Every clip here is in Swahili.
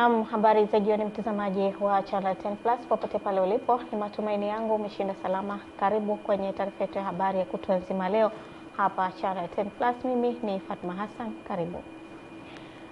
Naam, habari za jioni mtazamaji wa Channel 10 Plus popote pale ulipo. Ni matumaini yangu umeshinda salama. Karibu kwenye taarifa yetu ya habari ya kutwa nzima leo hapa Channel 10 Plus. Mimi ni Fatma Hassan, karibu.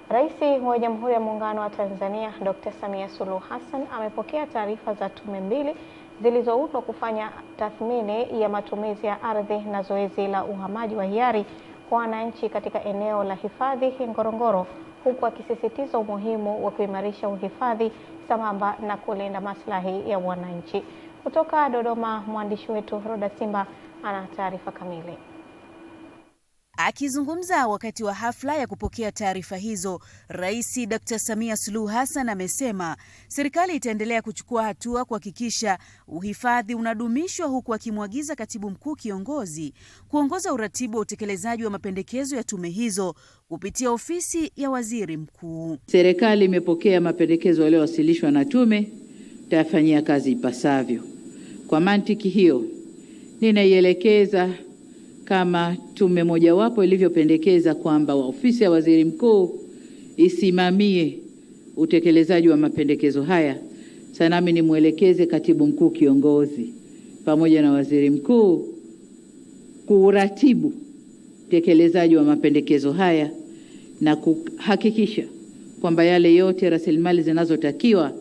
Rais wa Jamhuri ya Muungano wa Tanzania Dr. Samia Suluhu Hassan amepokea taarifa za tume mbili zilizoundwa kufanya tathmini ya matumizi ya ardhi na zoezi la uhamaji wa hiari kwa wananchi katika eneo la hifadhi Ngorongoro, huku akisisitiza umuhimu wa kuimarisha uhifadhi sambamba na kulinda maslahi ya wananchi. Kutoka Dodoma, mwandishi wetu Roda Simba ana taarifa kamili. Akizungumza wakati wa hafla ya kupokea taarifa hizo, Rais Dr. Samia Suluhu Hassan amesema serikali itaendelea kuchukua hatua kuhakikisha uhifadhi unadumishwa, huku akimwagiza Katibu Mkuu Kiongozi kuongoza uratibu wa utekelezaji wa mapendekezo ya tume hizo kupitia ofisi ya Waziri Mkuu. Serikali imepokea mapendekezo yaliyowasilishwa na tume, itafanyia kazi ipasavyo. Kwa mantiki hiyo, ninaielekeza kama tume mojawapo ilivyopendekeza kwamba ofisi ya Waziri Mkuu isimamie utekelezaji wa mapendekezo haya. Sasa nami nimwelekeze Katibu Mkuu Kiongozi pamoja na Waziri Mkuu kuratibu utekelezaji wa mapendekezo haya na kuhakikisha kwamba yale yote rasilimali zinazotakiwa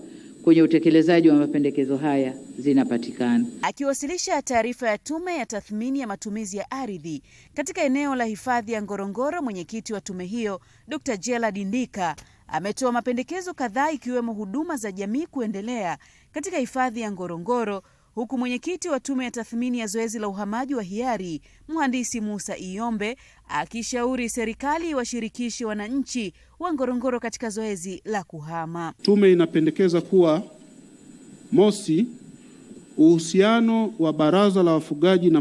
kwenye utekelezaji wa mapendekezo haya zinapatikana. Akiwasilisha taarifa ya tume ya tathmini ya matumizi ya ardhi katika eneo la hifadhi ya Ngorongoro, mwenyekiti wa tume hiyo Dr. Gerald Ndika ametoa mapendekezo kadhaa ikiwemo huduma za jamii kuendelea katika hifadhi ya Ngorongoro, huku mwenyekiti wa tume ya tathmini ya zoezi la uhamaji wa hiari Mhandisi Musa Iyombe akishauri serikali washirikishe wananchi wa Ngorongoro katika zoezi la kuhama. Tume inapendekeza kuwa mosi, uhusiano wa Baraza la Wafugaji na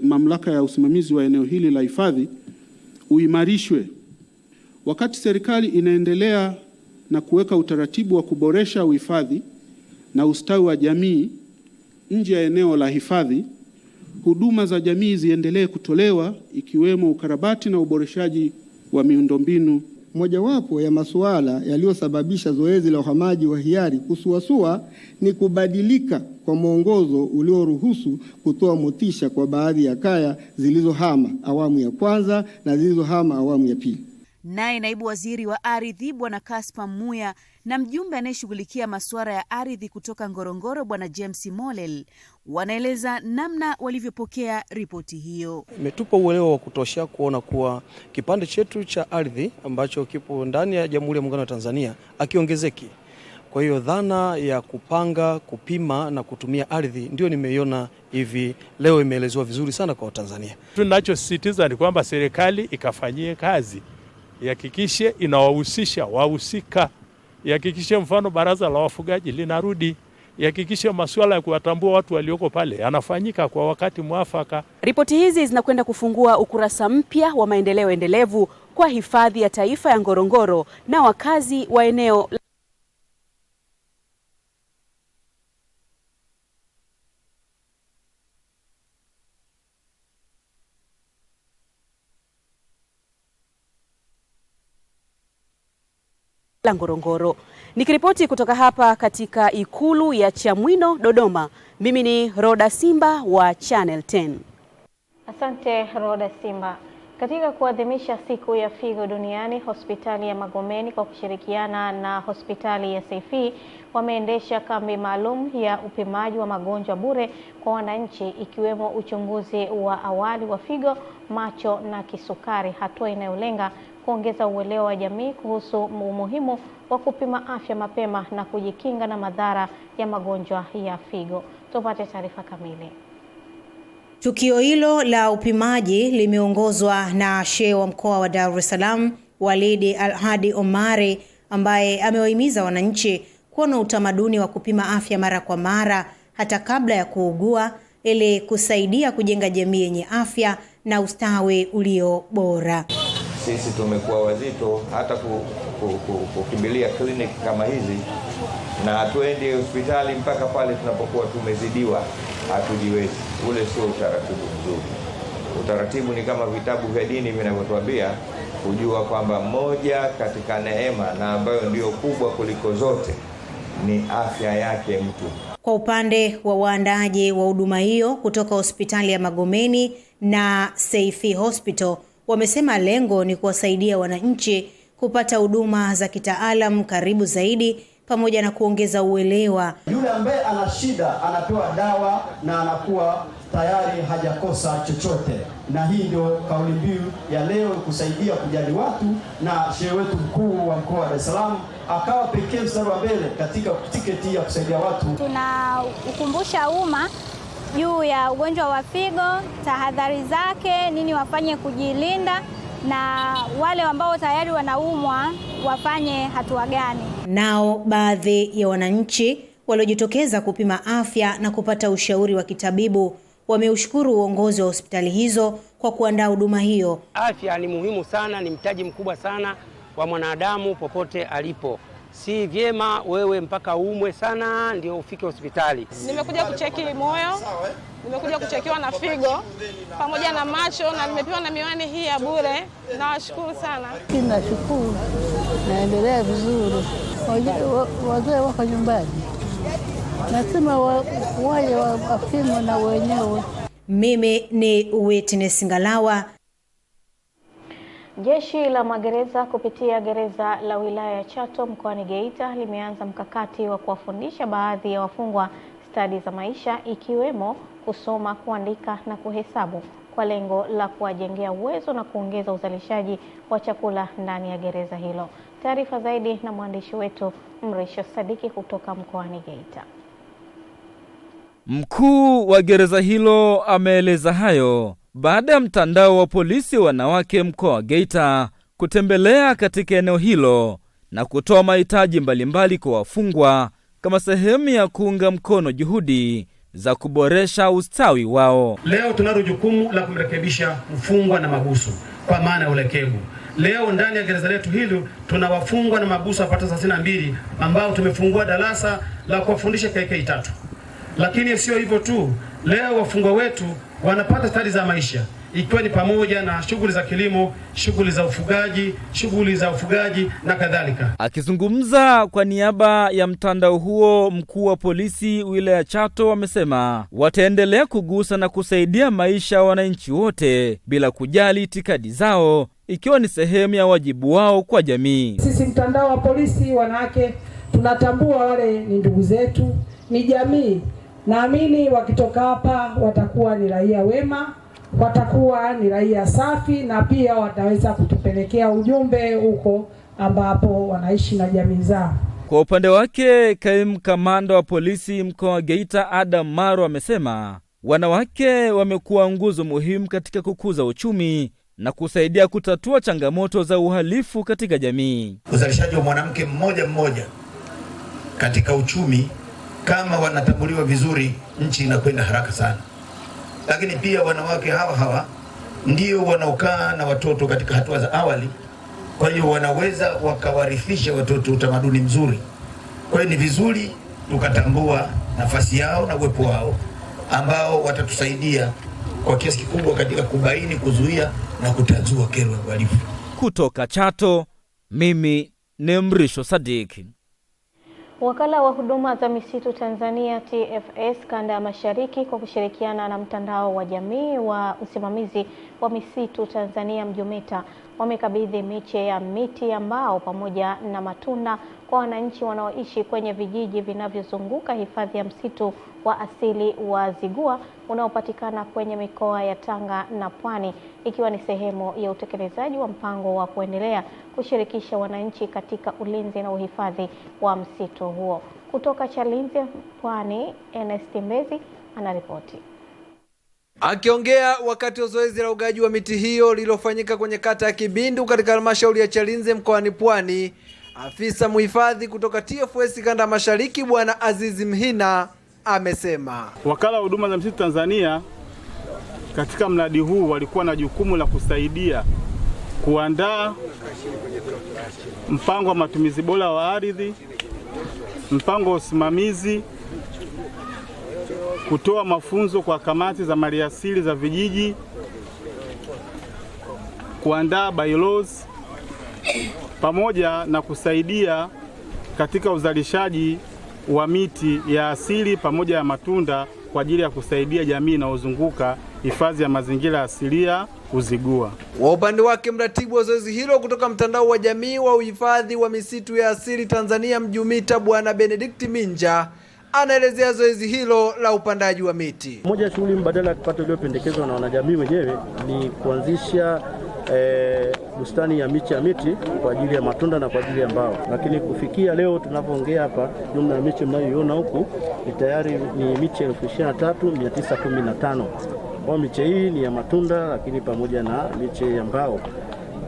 mamlaka ya usimamizi wa eneo hili la hifadhi uimarishwe. Wakati serikali inaendelea na kuweka utaratibu wa kuboresha uhifadhi na ustawi wa jamii nje ya eneo la hifadhi, huduma za jamii ziendelee kutolewa ikiwemo ukarabati na uboreshaji wa miundombinu. Mojawapo ya masuala yaliyosababisha zoezi la uhamaji wa hiari kusuasua ni kubadilika kwa mwongozo ulioruhusu kutoa motisha kwa baadhi ya kaya zilizohama awamu ya kwanza na zilizohama awamu ya pili. Naye naibu waziri wa ardhi Bwana Kaspa Muya na mjumbe anayeshughulikia masuala ya ardhi kutoka Ngorongoro Bwana James Molel wanaeleza namna walivyopokea ripoti hiyo. Imetupa uelewa wa kutosha kuona kuwa kipande chetu cha ardhi ambacho kipo ndani ya Jamhuri ya Muungano wa Tanzania akiongezeki. Kwa hiyo dhana ya kupanga, kupima na kutumia ardhi ndio nimeiona hivi leo imeelezwa vizuri sana kwa Watanzania. Tunachosisitiza ni kwamba serikali ikafanyie kazi, ihakikishe inawahusisha wahusika, ihakikishe mfano Baraza la Wafugaji linarudi, ihakikishe masuala ya kuwatambua watu walioko pale yanafanyika kwa wakati mwafaka. Ripoti hizi zinakwenda kufungua ukurasa mpya wa maendeleo endelevu kwa hifadhi ya taifa ya Ngorongoro na wakazi wa eneo la Ngorongoro. Nikiripoti kutoka hapa katika Ikulu ya Chamwino, Dodoma, mimi ni Roda Simba wa Channel 10. Asante Roda Simba. Katika kuadhimisha siku ya figo duniani, hospitali ya Magomeni kwa kushirikiana na hospitali ya Seifi wameendesha kambi maalum ya upimaji wa magonjwa bure kwa wananchi, ikiwemo uchunguzi wa awali wa figo, macho na kisukari, hatua inayolenga kuongeza uelewa wa jamii kuhusu umuhimu wa kupima afya mapema na kujikinga na madhara ya magonjwa ya figo. Tupate taarifa kamili. Tukio hilo la upimaji limeongozwa na Shehe wa mkoa wa Dar es Salaam Walidi Al-Hadi Omari, ambaye amewahimiza wananchi kuwa na utamaduni wa kupima afya mara kwa mara hata kabla ya kuugua, ili kusaidia kujenga jamii yenye afya na ustawi ulio bora. Sisi tumekuwa wazito hata kukimbilia kliniki kama hizi, na hatuendi hospitali mpaka pale tunapokuwa tumezidiwa, hatujiwezi. Ule sio utaratibu mzuri. Utaratibu ni kama vitabu vya dini vinavyotuambia, kujua kwamba moja katika neema na ambayo ndio kubwa kuliko zote ni afya yake mtu. Kwa upande wa waandaaji wa huduma hiyo kutoka hospitali ya Magomeni na Seifi Hospital, wamesema lengo ni kuwasaidia wananchi kupata huduma za kitaalam karibu zaidi pamoja na kuongeza uelewa. Yule ambaye ana shida anapewa dawa na anakuwa tayari hajakosa chochote. Na hii ndio kauli mbiu ya leo, kusaidia kujali watu, na shehe wetu mkuu wa mkoa wa Dar es Salaam akawa pekee mstari wa mbele katika tiketi ya kusaidia watu. Tunaukumbusha umma juu ya ugonjwa wa figo, tahadhari zake, nini wafanye kujilinda, na wale ambao tayari wanaumwa wafanye hatua gani. Nao baadhi ya wananchi waliojitokeza kupima afya na kupata ushauri wa kitabibu wameushukuru uongozi wa hospitali hizo kwa kuandaa huduma hiyo. Afya ni muhimu sana, ni mtaji mkubwa sana wa mwanadamu popote alipo. Si vyema wewe mpaka umwe sana ndio ufike hospitali. Nimekuja kucheki moyo, nimekuja kuchekiwa na figo pamoja na macho, na nimepewa na miwani hii ya bure. Nawashukuru sana. Ninashukuru, naendelea vizuri. Wazee wako nyumbani, nasema waje wapimwe na wenyewe. Mimi ni Witness Ngalawa. Jeshi la magereza kupitia gereza la wilaya ya Chato mkoani Geita limeanza mkakati wa kuwafundisha baadhi ya wafungwa stadi za maisha, ikiwemo kusoma, kuandika na kuhesabu, kwa lengo la kuwajengea uwezo na kuongeza uzalishaji wa chakula ndani ya gereza hilo. Taarifa zaidi na mwandishi wetu Mrisho Sadiki kutoka mkoani Geita. Mkuu wa gereza hilo ameeleza hayo baada ya mtandao wa polisi wanawake mkoa wa Geita kutembelea katika eneo hilo na kutoa mahitaji mbalimbali kwa wafungwa kama sehemu ya kuunga mkono juhudi za kuboresha ustawi wao. Leo tunalo jukumu la kumrekebisha mfungwa na mabusu kwa maana ya ulekevu. Leo ndani ya gereza letu hili tuna wafungwa na mabusu wapata 32 ambao tumefungua darasa la kuwafundisha KK3. Lakini sio hivyo tu, leo wafungwa wetu wanapata stadi za maisha, ikiwa ni pamoja na shughuli za kilimo, shughuli za ufugaji na kadhalika. Akizungumza kwa niaba ya mtandao huo, mkuu wa polisi wilaya Chato amesema wataendelea kugusa na kusaidia maisha ya wananchi wote bila kujali itikadi zao, ikiwa ni sehemu ya wajibu wao kwa jamii. Sisi mtandao wa polisi wanawake tunatambua wale ni ndugu zetu, ni jamii. Naamini wakitoka hapa watakuwa ni raia wema, watakuwa ni raia safi, na pia wataweza kutupelekea ujumbe huko ambapo wanaishi na jamii zao. Kwa upande wake, kaimu kamanda wa polisi mkoa wa Geita Adam Maro amesema wanawake wamekuwa nguzo muhimu katika kukuza uchumi na kusaidia kutatua changamoto za uhalifu katika jamii. Uzalishaji wa mwanamke mmoja katika uchumi, kama wanatambuliwa vizuri, nchi inakwenda haraka sana. Lakini pia wanawake hawa ndio wanaokaa na watoto katika hatua za awali, kwa hiyo wanaweza wakawarithisha watoto utamaduni mzuri. Kwa hiyo ni vizuri tukatambua nafasi yao na uwepo wao ambao watatusaidia kwa kiasi kikubwa katika kubaini, kuzuia na kutanzua kero ya uhalifu. Kutoka Chato, mimi ni Mrisho Sadiki. Wakala wa huduma za misitu Tanzania TFS kanda ya Mashariki kwa kushirikiana na mtandao wa jamii wa usimamizi wa misitu Tanzania Mjumeta wamekabidhi miche ya miti ya mbao pamoja na matunda kwa wananchi wanaoishi kwenye vijiji vinavyozunguka hifadhi ya msitu wa asili wa Zigua unaopatikana kwenye mikoa ya Tanga na Pwani, ikiwa ni sehemu ya utekelezaji wa mpango wa kuendelea kushirikisha wananchi katika ulinzi na uhifadhi wa msitu huo. Kutoka Chalinze, Pwani, Ernest Mbezi anaripoti. Akiongea wakati wa zoezi la ugaji wa miti hiyo lililofanyika kwenye kata ya Kibindu katika halmashauri ya Chalinze mkoani Pwani, afisa muhifadhi kutoka TFS kanda ya Mashariki Bwana Azizi Mhina amesema wakala wa huduma za misitu Tanzania katika mradi huu walikuwa na jukumu la kusaidia kuandaa mpango wa matumizi bora wa ardhi, mpango wa usimamizi, kutoa mafunzo kwa kamati za maliasili za vijiji, kuandaa bylaws pamoja na kusaidia katika uzalishaji wa miti ya asili pamoja ya matunda kwa ajili ya kusaidia jamii inayozunguka hifadhi ya mazingira asilia Uzigua. Kwa upande wake, mratibu wa zoezi hilo kutoka mtandao wa jamii wa uhifadhi wa misitu ya asili Tanzania MJUMITA, Bwana Benedict Minja, anaelezea zoezi hilo la upandaji wa miti. Moja ya shughuli mbadala ya kipato iliyopendekezwa na wanajamii wenyewe ni kuanzisha bustani ya miche ya miti kwa ajili ya matunda na kwa ajili ya mbao. Lakini kufikia leo tunapoongea hapa, jumla ya miche mnayoiona huku ni tayari ni miche 23,915. Kwa miche hii ni ya matunda lakini pamoja na miche ya mbao.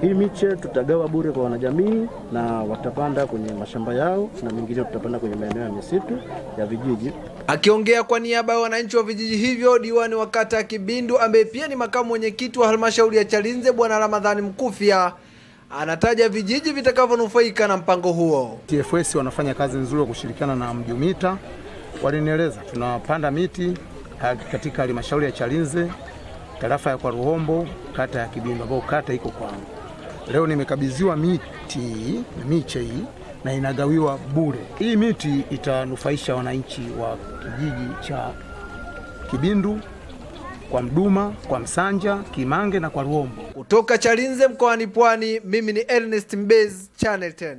Hii miche tutagawa bure kwa wanajamii na watapanda kwenye mashamba yao na mingine tutapanda kwenye maeneo ya misitu ya vijiji. Akiongea kwa niaba ya wananchi wa vijiji hivyo, diwani wa kata ya Kibindu ambaye pia ni makamu mwenyekiti wa halmashauri ya Chalinze, Bwana Ramadhani Mkufya, anataja vijiji vitakavyonufaika na mpango huo. TFS wanafanya kazi nzuri kushirikiana na MJUMITA. Walinieleza tunapanda miti katika halmashauri ya Chalinze, tarafa ya kwa Ruhombo, kata ya Kibindu ambayo kata iko kwangu. Leo nimekabidhiwa miche hii na inagawiwa bure. Hii miti itanufaisha wananchi wa kijiji cha Kibindu, kwa Mduma, kwa Msanja, Kimange na kwa Ruhombo. Kutoka Chalinze mkoani Pwani, mimi ni Ernest Mbez, Channel 10.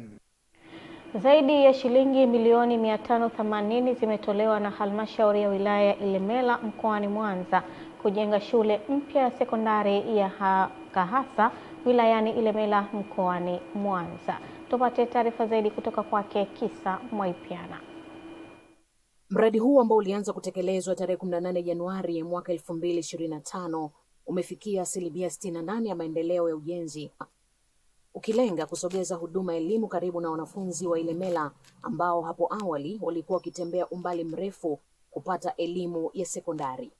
Zaidi ya shilingi milioni 580 zimetolewa na halmashauri ya wilaya ya Ilemela mkoani Mwanza kujenga shule mpya ya sekondari ya Kahasa wilayani Ilemela mkoani Mwanza. Tupate taarifa zaidi kutoka kwake Kisa Mwaipiana. Mradi huu ambao ulianza kutekelezwa tarehe 18 Januari mwaka 2025 umefikia asilimia 68 ya maendeleo ya ujenzi, ukilenga kusogeza huduma elimu karibu na wanafunzi wa Ilemela ambao hapo awali walikuwa wakitembea umbali mrefu kupata elimu ya sekondari.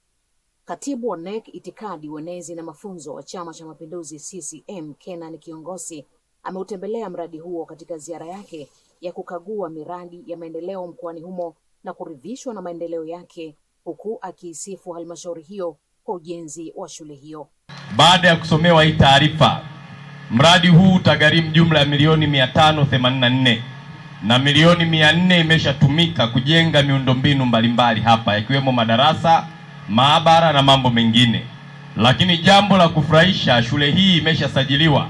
Katibu wa NEC Itikadi, Uenezi na Mafunzo wa Chama cha Mapinduzi CCM, Kenan Kiongosi, ameutembelea mradi huo katika ziara yake ya kukagua miradi ya maendeleo mkoani humo na kuridhishwa na maendeleo yake, huku akiisifu halmashauri hiyo kwa ujenzi wa shule hiyo. Baada ya kusomewa hii taarifa, mradi huu utagharimu jumla ya milioni 584 na milioni 400 imeshatumika kujenga miundombinu mbalimbali hapa, ikiwemo madarasa, maabara na mambo mengine. Lakini jambo la kufurahisha, shule hii imeshasajiliwa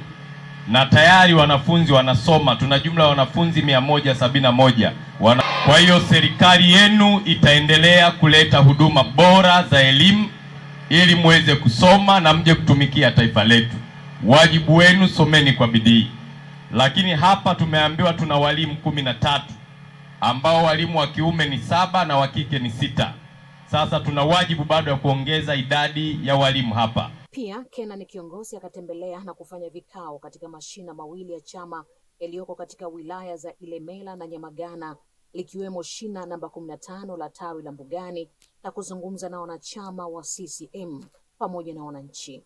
na tayari wanafunzi wanasoma. Tuna jumla ya wanafunzi 171. Kwa hiyo serikali yenu itaendelea kuleta huduma bora za elimu ili muweze kusoma na mje kutumikia taifa letu. Wajibu wenu, someni kwa bidii. Lakini hapa tumeambiwa tuna walimu 13 ambao walimu wa kiume ni 7 na wa kike ni 6. Sasa tuna wajibu bado ya kuongeza idadi ya walimu hapa. Pia Kenan Kiongosi akatembelea na kufanya vikao katika mashina mawili ya chama yaliyoko katika wilaya za Ilemela na Nyamagana, likiwemo shina namba 15 la tawi la Mbugani, na kuzungumza na wanachama wa CCM pamoja na wananchi.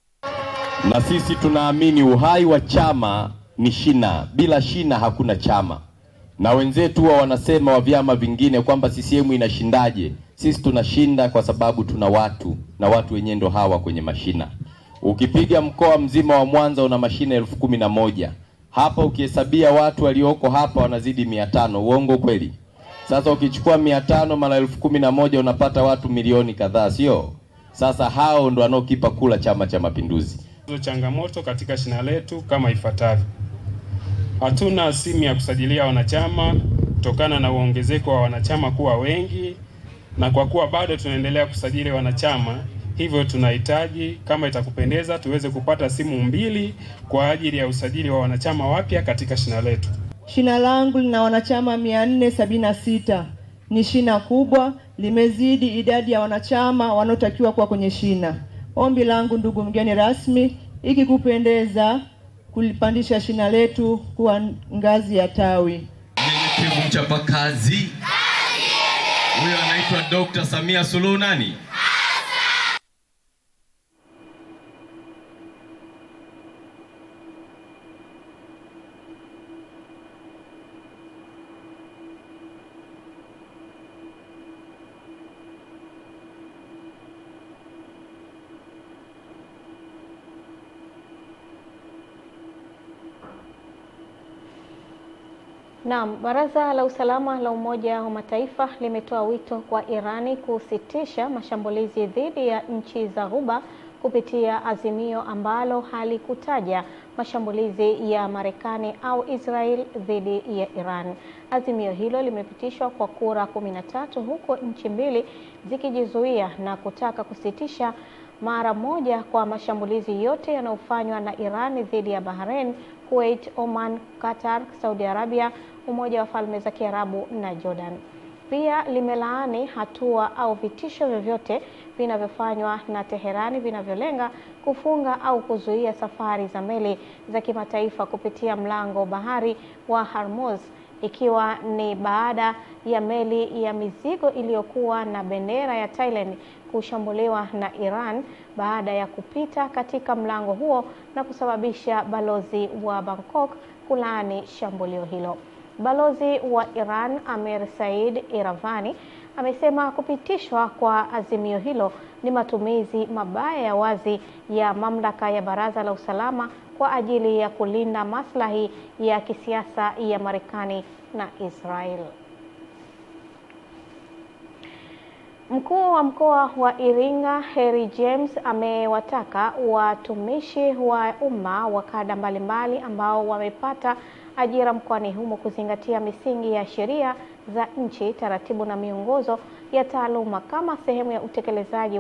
Na sisi tunaamini uhai wa chama ni shina. Bila shina hakuna chama. Na wenzetu wanasema wa vyama vingine kwamba CCM inashindaje. Sisi tunashinda kwa sababu tuna watu, na watu wenyewe ndo hawa kwenye mashina. Ukipiga mkoa mzima wa Mwanza una mashina 11,000. Hapa ukihesabia watu walioko hapa wanazidi 500. Uongo kweli? Sasa ukichukua 500 mara 11,000 unapata watu milioni kadhaa, sio? Sasa hao ndo wanaokipa kula Chama cha Mapinduzi. Changamoto katika shina letu kama ifuatavyo. Hatuna simu ya kusajilia wanachama kutokana na uongezeko wa wanachama kuwa wengi, na kwa kuwa bado tunaendelea kusajili wanachama, hivyo tunahitaji, kama itakupendeza, tuweze kupata simu 2 kwa ajili ya usajili wa wanachama wapya katika shina letu. Shina langu lina wanachama 476. Ni shina kubwa, limezidi idadi ya wanachama wanaotakiwa kuwa kwenye shina. Ombi langu, ndugu mgeni rasmi, ikikupendeza, kulipandisha shina letu kuwa ngazi ya tawi. Mwenyekiti mchapakazi. Huyo anaitwa Dr. Samia Suluhu nani? Naam, Baraza la Usalama la Umoja wa Mataifa limetoa wito kwa Irani kusitisha mashambulizi dhidi ya nchi za Ghuba kupitia azimio ambalo halikutaja mashambulizi ya Marekani au Israel dhidi ya Iran. Azimio hilo limepitishwa kwa kura 13 huko nchi mbili zikijizuia na kutaka kusitisha mara moja kwa mashambulizi yote yanayofanywa na Iran dhidi ya Bahrain, Kuwait, Oman, Qatar, Saudi Arabia, Umoja wa Falme za Kiarabu na Jordan. Pia limelaani hatua au vitisho vyovyote vinavyofanywa na Teherani vinavyolenga kufunga au kuzuia safari za meli za kimataifa kupitia mlango bahari wa Hormuz, ikiwa ni baada ya meli ya mizigo iliyokuwa na bendera ya Thailand kushambuliwa na Iran baada ya kupita katika mlango huo na kusababisha balozi wa Bangkok kulaani shambulio hilo. Balozi wa Iran Amir Said Iravani amesema kupitishwa kwa azimio hilo ni matumizi mabaya ya wazi ya mamlaka ya Baraza la Usalama kwa ajili ya kulinda maslahi ya kisiasa ya Marekani na Israel. Mkuu wa mkoa wa Iringa Harry James amewataka watumishi wa umma wa kada mbalimbali ambao wamepata ajira mkoani humo kuzingatia misingi ya sheria za nchi, taratibu na miongozo ya taaluma kama sehemu ya utekelezaji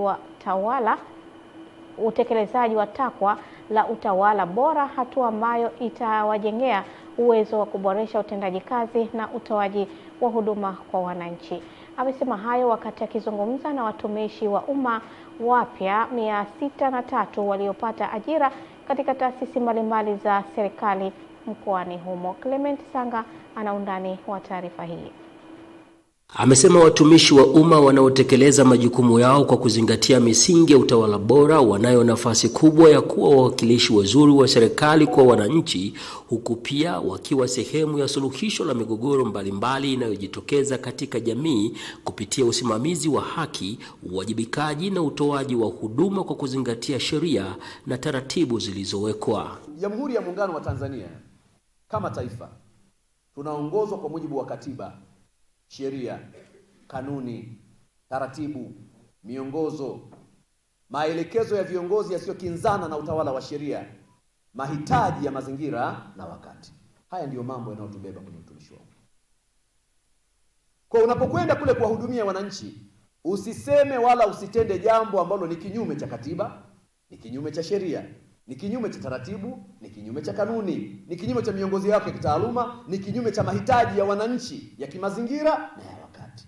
wa takwa la utawala bora, hatua ambayo itawajengea uwezo wa kuboresha utendaji kazi na utoaji wa huduma kwa wananchi. Amesema hayo wakati akizungumza na watumishi wa umma wapya 603 waliopata ajira katika taasisi mbalimbali za serikali mkoani humo. Clement Sanga ana undani wa taarifa hii. Amesema watumishi wa umma wanaotekeleza majukumu yao kwa kuzingatia misingi ya utawala bora wanayo nafasi kubwa ya kuwa wawakilishi wazuri wa serikali kwa wananchi, huku pia wakiwa sehemu ya suluhisho la migogoro mbalimbali inayojitokeza katika jamii kupitia usimamizi wa haki, uwajibikaji na utoaji wa huduma kwa kuzingatia sheria na taratibu zilizowekwa. Jamhuri ya Muungano wa Tanzania kama taifa tunaongozwa kwa mujibu wa katiba, sheria, kanuni, taratibu, miongozo, maelekezo ya viongozi yasiyokinzana na utawala wa sheria, mahitaji ya mazingira na wakati. Haya ndiyo mambo yanayotubeba kwenye utumishi wao. Kwa unapokwenda kule kuwahudumia wananchi, usiseme wala usitende jambo ambalo ni kinyume cha katiba, ni kinyume cha sheria, ni kinyume cha taratibu, ni kinyume cha kanuni, ni kinyume cha miongozo yake ya kitaaluma, ni kinyume cha mahitaji ya wananchi ya kimazingira na ya wakati.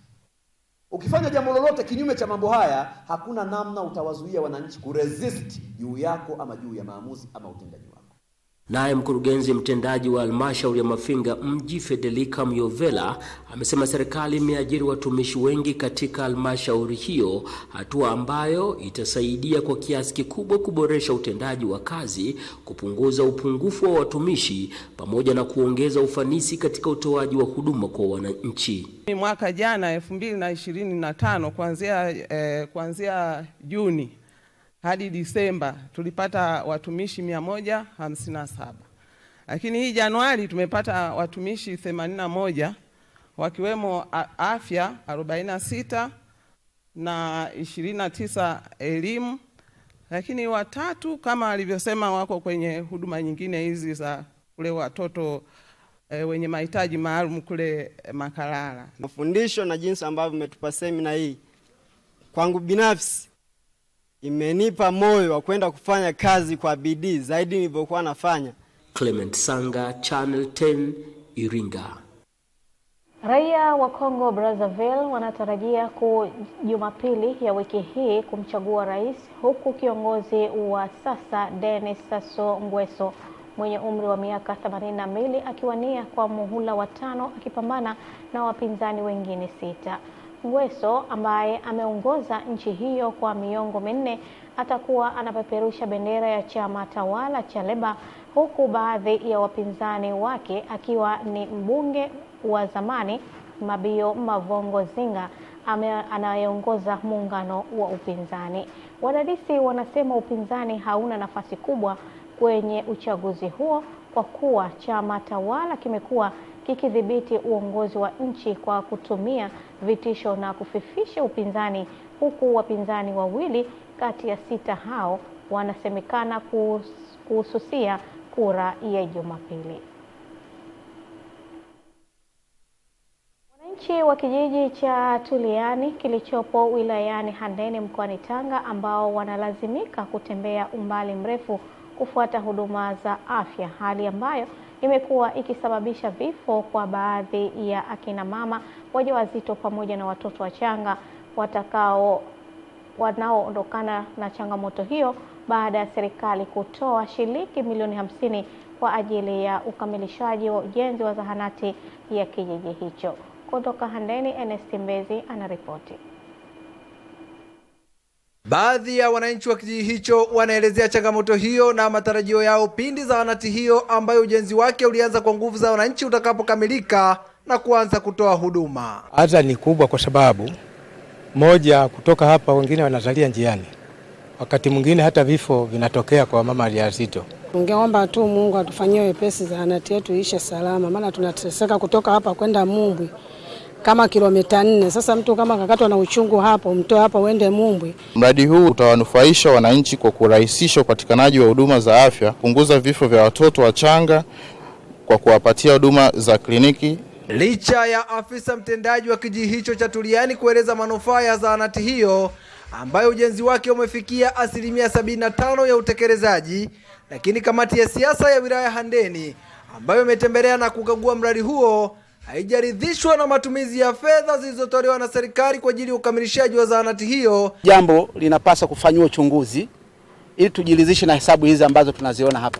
Ukifanya jambo lolote kinyume cha mambo haya, hakuna namna utawazuia wananchi kuresist juu yako ama juu ya maamuzi ama utendaji wako. Naye mkurugenzi mtendaji wa halmashauri ya Mafinga mji Federica Myovela amesema serikali imeajiri watumishi wengi katika halmashauri hiyo, hatua ambayo itasaidia kwa kiasi kikubwa kuboresha utendaji wa kazi, kupunguza upungufu wa watumishi pamoja na kuongeza ufanisi katika utoaji wa huduma kwa wananchi. Mwaka jana 2025 kuanzia Juni hadi Disemba tulipata watumishi 157. Lakini hii Januari tumepata watumishi 81 wakiwemo afya 46 na 29 elimu. Lakini watatu kama alivyosema wako kwenye huduma nyingine hizi za kule watoto wenye mahitaji maalum kule Makalala. Mafundisho na jinsi ambavyo umetupa semina hii, kwangu binafsi imenipa moyo wa kwenda kufanya kazi kwa bidii zaidi nilivyokuwa nafanya. Clement Sanga, Channel 10, Iringa. Raia wa Kongo Brazzaville wanatarajia Jumapili ya wiki hii kumchagua rais, huku kiongozi wa sasa Denis Sassou Nguesso mwenye umri wa miaka 82 akiwania kwa muhula wa 5 akipambana na wapinzani wengine 6. Nguesso ambaye ameongoza nchi hiyo kwa miongo minne atakuwa anapeperusha bendera ya chama tawala cha Leba, huku baadhi ya wapinzani wake akiwa ni mbunge wa zamani Mabio Mavongo Zinga anayeongoza muungano wa upinzani. Wadadisi wanasema upinzani hauna nafasi kubwa kwenye uchaguzi huo kwa kuwa chama tawala kimekuwa kikidhibiti uongozi wa nchi kwa kutumia vitisho na kufifisha upinzani, huku wapinzani wawili kati ya 6 hao wanasemekana kuhususia kura ya Jumapili. Wananchi wa kijiji cha Tuliani kilichopo wilayani Handeni mkoani Tanga, ambao wanalazimika kutembea umbali mrefu kufuata huduma za afya, hali ambayo imekuwa ikisababisha vifo kwa baadhi ya akina mama wajawazito pamoja na watoto wachanga wanaoondokana na changamoto hiyo baada ya serikali kutoa shilingi milioni 50 kwa ajili ya ukamilishaji wa ujenzi wa zahanati ya kijiji hicho. Kutoka Handeni, Ernest Mbezi anaripoti. Baadhi ya wananchi wa kijiji hicho wanaelezea changamoto hiyo na matarajio yao pindi zahanati hiyo ambayo ujenzi wake ulianza kwa nguvu za wananchi utakapokamilika na kuanza kutoa huduma. Adha ni kubwa kwa sababu moja, kutoka hapa wengine wanazalia njiani. Wakati mwingine hata vifo vinatokea kwa mama wajawazito. Tungeomba tu Mungu atufanyie wepesi zahanati yetu ishe salama, maana tunateseka kutoka hapa kwenda Mumbwi kama kilomita 4. Sasa mtu kama kakatwa na uchungu hapo, mtoe hapa uende Mumbwi. Mradi huu utawanufaisha wananchi kwa kurahisisha upatikanaji wa huduma za afya, punguza vifo vya watoto wachanga kwa kuwapatia huduma za kliniki. Licha ya afisa mtendaji wa kijiji hicho cha Tuliani kueleza manufaa ya zahanati hiyo ambayo ujenzi wake umefikia 75% ya utekelezaji, lakini kamati ya siasa ya wilaya Handeni ambayo imetembelea na kukagua mradi huo haijaridhishwa na matumizi ya fedha zilizotolewa na serikali kwa ajili ya ukamilishaji wa zahanati hiyo. Jambo linapaswa kufanywa uchunguzi ili tujiridhishe na hesabu hizi ambazo tunaziona hapa.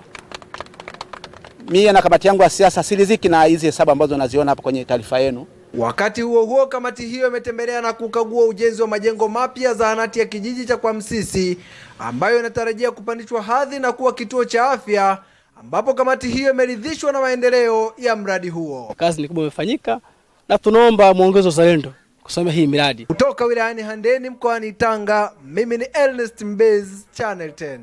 Mimi na kamati yangu ya siasa siridhiki na hizi hesabu ambazo naziona hapa kwenye taarifa yenu. Wakati huo huo, kamati hiyo imetembelea na kukagua ujenzi wa majengo mapya zahanati ya kijiji cha Kwa Msisi ambayo inatarajia kupandishwa hadhi na kuwa kituo cha afya, ambapo kamati hiyo imeridhishwa na maendeleo ya mradi huo. Kazi ni kubwa imefanyika na tunaomba muongezo uzalendo kusoma hii miradi. Kutoka wilayani Handeni mkoani Tanga, mimi ni Ernest Mbezi, Channel 10.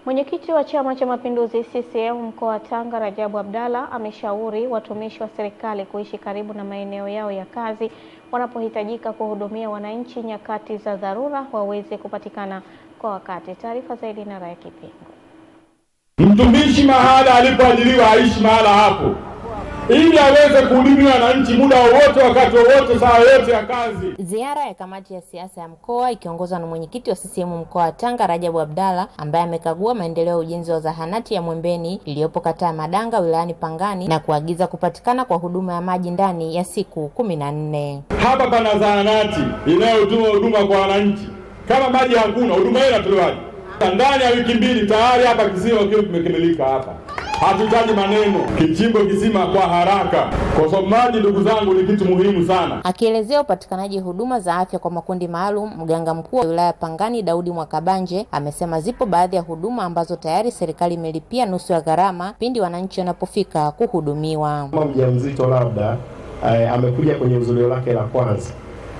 Mwenyekiti wa Chama cha Mapinduzi CCM mkoa wa Tanga, Rajabu Abdalla, ameshauri watumishi wa serikali kuishi karibu na maeneo yao ya kazi wanapohitajika kuhudumia wananchi nyakati za dharura waweze kupatikana kwa wakati. Taarifa zaidi na Raya Kipingo. Mtumishi mahala alipoajiriwa aishi mahala hapo ili aweze kuhudumia wananchi muda wowote, wakati wowote, saa yote ya kazi. Ziara ya kamati ya siasa ya mkoa ikiongozwa na mwenyekiti wa CCM mkoa wa Tanga, Rajabu Abdalla, ambaye amekagua maendeleo ya ujenzi wa zahanati ya Mwembeni iliyopo kata ya Madanga wilayani Pangani na kuagiza kupatikana kwa huduma ya maji ndani ya siku 14. Hapa pana zahanati inayotoa huduma kwa wananchi. Kama maji hakuna, huduma hiyo inatolewaje? Ndani ya wiki 2 tayari hapa kisima kile kimekamilika hapa. Hatuhitaji maneno, kichimbo kisima kwa haraka, kwa sababu maji, ndugu zangu, ni kitu muhimu sana. Akielezea upatikanaji huduma za afya kwa makundi maalum, mganga mkuu wa wilaya Pangani Daudi Mwakabanje amesema zipo baadhi ya huduma ambazo tayari serikali imelipia nusu ya gharama pindi wananchi wanapofika kuhudumiwa. Kama mjamzito labda amekuja kwenye uzulio lake la kwanza,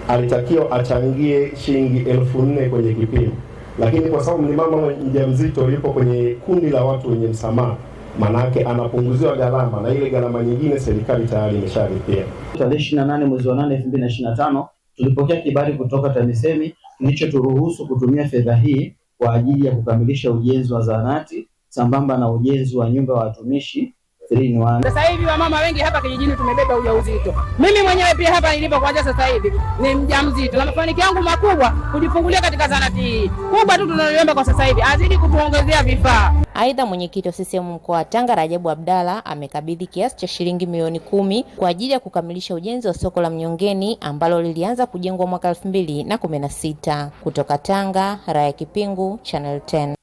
alitakiwa achangie shilingi 1400 kwenye kipimo, lakini kwa sababu ni mama mjamzito yupo kwenye kundi la watu wenye msamaha, manake anapunguziwa gharama na ile gharama nyingine serikali tayari imeshalipia. Tarehe 28 mwezi wa 8 2025 tulipokea kibali kutoka TAMISEMI kilichoturuhusu kutumia fedha hii kwa ajili ya kukamilisha ujenzi wa zahanati sambamba na ujenzi wa nyumba ya watumishi 3-in-1. Sasa hivi wamama wengi hapa kijijini tumebeba ujauzito. Mimi mwenyewe pia hapa nilipo kuanzia sasa hivi ni mjamzito. Na mafanikio yangu makubwa kujifungulia katika zahanati hii. Kubwa tu tunaliomba kwa sasa hivi azidi kutuongezea vifaa. Aidha, mwenyekiti wa CCM mkoa wa Tanga, Rajabu Abdalla, amekabidhi kiasi cha shilingi milioni 10 kwa ajili ya kukamilisha ujenzi wa soko la Mnyongeni ambalo lilianza kujengwa mwaka 2016. Kutoka Tanga, Raya Kipingu, Channel 10.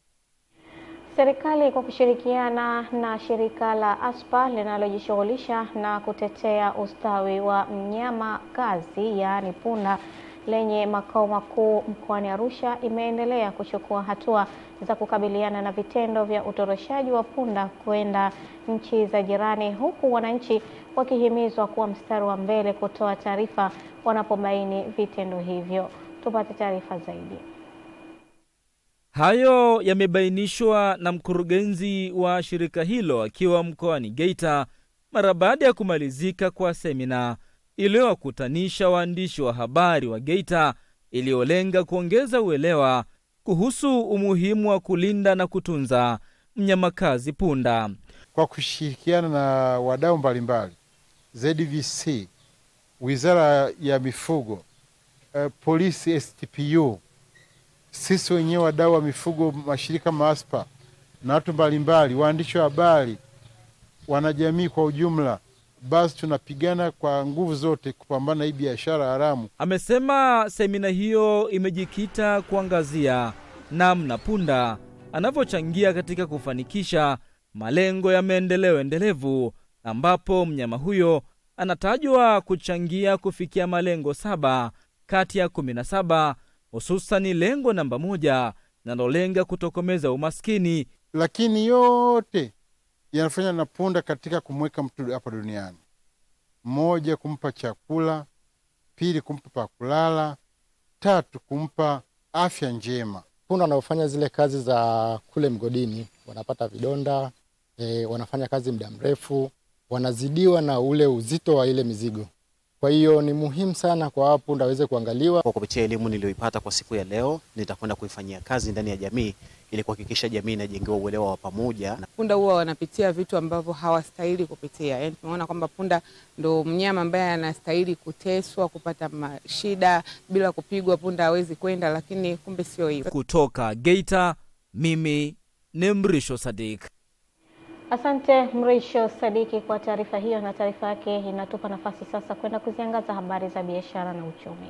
Serikali kwa kushirikiana na shirika la ASPA linalojishughulisha na kutetea ustawi wa mnyama kazi yaani punda lenye makao makuu mkoani Arusha imeendelea kuchukua hatua za kukabiliana na vitendo vya utoroshaji wa punda kwenda nchi za jirani, huku wananchi wakihimizwa kuwa mstari wa mbele kutoa taarifa wanapobaini vitendo hivyo. Tupate taarifa zaidi. Hayo yamebainishwa na mkurugenzi wa shirika hilo akiwa mkoani Geita mara baada ya kumalizika kwa semina iliyowakutanisha waandishi wa habari wa Geita iliyolenga kuongeza uelewa kuhusu umuhimu wa kulinda na kutunza mnyamakazi punda. Kwa kushirikiana na wadau mbalimbali, ZVC, Wizara ya Mifugo, Polisi, STPU, sisi wenyewe wadau wa mifugo, mashirika MASPA na watu mbalimbali, waandishi wa habari, wanajamii kwa ujumla, basi tunapigana kwa nguvu zote kupambana hii biashara haramu. Amesema semina hiyo imejikita kuangazia namna punda anavyochangia katika kufanikisha malengo ya maendeleo endelevu, ambapo mnyama huyo anatajwa kuchangia kufikia malengo 7 kati ya 17, hususani lengo namba 1 linalolenga kutokomeza umaskini. Lakini yote yanafanya na punda katika kumweka mtu hapa duniani. 1, kumpa chakula; 2, kumpa pa kulala; 3, kumpa afya njema. Punda wanaofanya zile kazi za kule mgodini wanapata vidonda, wanafanya kazi muda mrefu, wanazidiwa na ule uzito wa ile mizigo. Kwa hiyo ni muhimu sana kwa punda waweze kuangaliwa. Kwa kupitia elimu niliyoipata kwa siku ya leo, nitakwenda kuifanyia kazi ndani ya jamii ili kuhakikisha jamii inajengewa uelewa wa pamoja. Punda huwa wanapitia vitu ambavyo hawastahili kupitia. Yaani tumeona kwamba punda ndo mnyama ambaye anastahili kuteswa, kupata shida bila kupigwa. Punda hawezi kwenda, lakini kumbe sio hivyo. Kutoka Geita, mimi ni Mrisho Sadik. Asante Mrisho Sadiki kwa taarifa hiyo, na taarifa yake inatupa nafasi sasa kwenda kuziangaza habari za biashara na uchumi.